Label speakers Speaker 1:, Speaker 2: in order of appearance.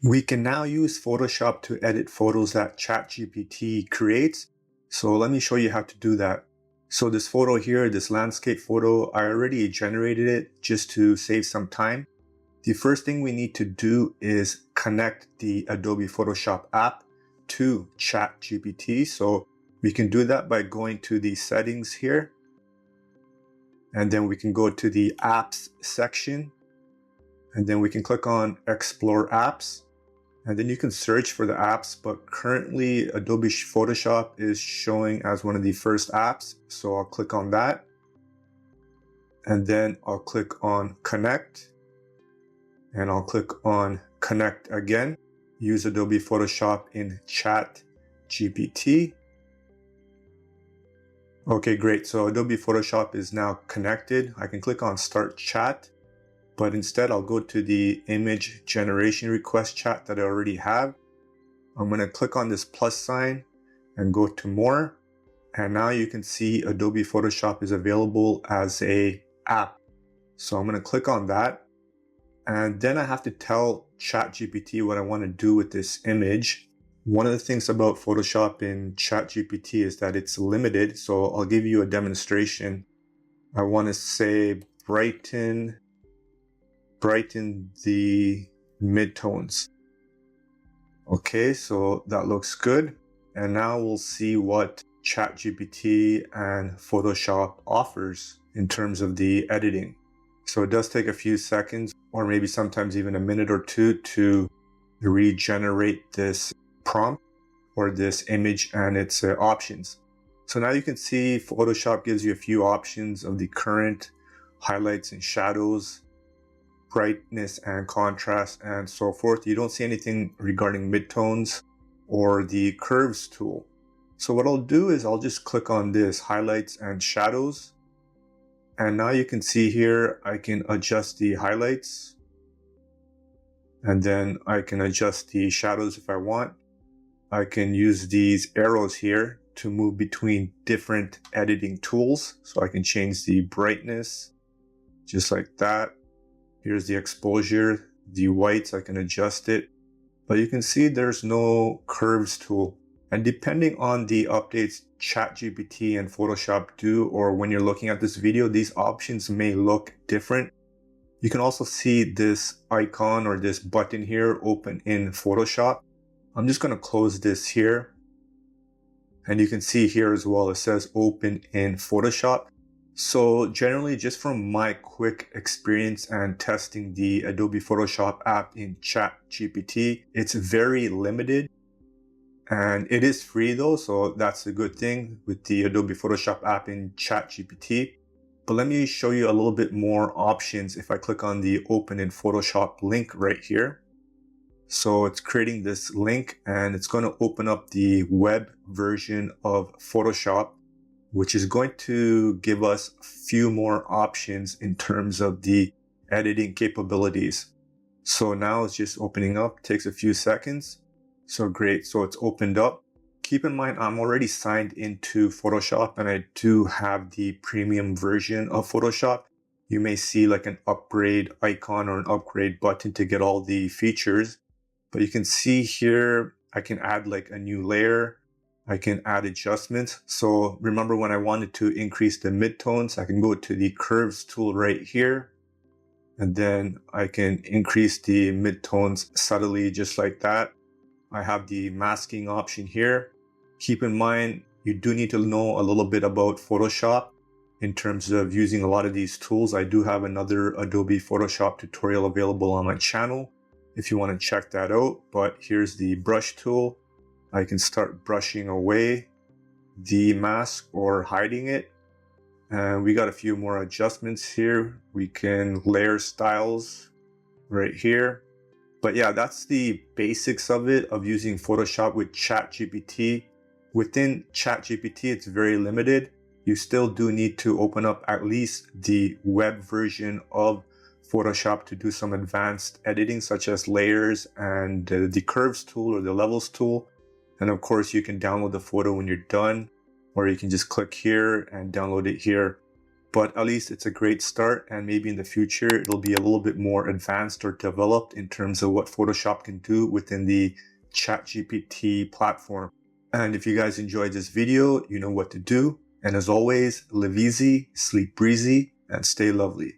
Speaker 1: We can now use Photoshop to edit photos that ChatGPT creates. So let me show you how to do that. So this photo here, this landscape photo, I already generated it just to save some time. The first thing we need to do is connect the Adobe Photoshop app to ChatGPT. So we can do that by going to the settings here. And then we can go to the apps section. And then we can click on explore apps. And then you can search for the apps, but currently Adobe Photoshop is showing as one of the first apps. So I'll click on that. And then I'll click on connect. And I'll click on connect again. Use Adobe Photoshop in ChatGPT. Okay, great. So Adobe Photoshop is now connected. I can click on start chat. But instead I'll go to the image generation request chat that I already have. I'm going to click on this plus sign and go to more. And now you can see Adobe Photoshop is available as a app. So I'm going to click on that. And then I have to tell ChatGPT what I want to do with this image. One of the things about Photoshop in ChatGPT is that it's limited. So I'll give you a demonstration. I want to say brighten the midtones. Okay, so that looks good. And now we'll see what ChatGPT and Photoshop offers in terms of the editing. So it does take a few seconds, or maybe sometimes even a minute or two, to regenerate this prompt or this image and its options. So now you can see Photoshop gives you a few options of the current, highlights and shadows, brightness and contrast, and so forth. You don't see anything regarding midtones or the curves tool. So what I'll do is I'll just click on this highlights and shadows. And now you can see here, I can adjust the highlights. And then I can adjust the shadows if I want. I can use these arrows here to move between different editing tools. So I can change the brightness just like that. Here's the exposure, the whites, I can adjust it. But you can see there's no curves tool. And depending on the updates ChatGPT and Photoshop do, or when you're looking at this video, these options may look different. You can also see this icon or this button here open in Photoshop. I'm just going to close this here. And you can see here as well, it says open in Photoshop. So generally, just from my quick experience and testing the Adobe Photoshop app in ChatGPT, it's very limited. And it is free though, so that's a good thing with the Adobe Photoshop app in ChatGPT. But let me show you a little bit more options if I click on the Open in Photoshop link right here. So it's creating this link and it's going to open up the web version of Photoshop, which is going to give us a few more options in terms of the editing capabilities. So now it's just opening up, takes a few seconds. So great, so it's opened up. Keep in mind, I'm already signed into Photoshop and I do have the premium version of Photoshop. You may see like an upgrade icon or an upgrade button to get all the features. But you can see here, I can add like a new layer. I can add adjustments. So remember when I wanted to increase the midtones, I can go to the curves tool right here. And then I can increase the midtones subtly just like that. I have the masking option here. Keep in mind, you do need to know a little bit about Photoshop in terms of using a lot of these tools. I do have another Adobe Photoshop tutorial available on my channel if you want to check that out. But here's the brush tool. I can start brushing away the mask or hiding it. And we got a few more adjustments here. We can layer styles right here. But yeah, that's the basics of it, of using Photoshop with ChatGPT. Within ChatGPT, it's very limited. You still do need to open up at least the web version of Photoshop to do some advanced editing, such as layers and the curves tool or the levels tool. And of course, you can download the photo when you're done, or you can just click here and download it here. but at least it's a great start, and maybe in the future it'll be a little bit more advanced or developed in terms of what Photoshop can do within the ChatGPT platform. And if you guys enjoyed this video, you know what to do. And as always, live easy, sleep breezy, and stay lovely.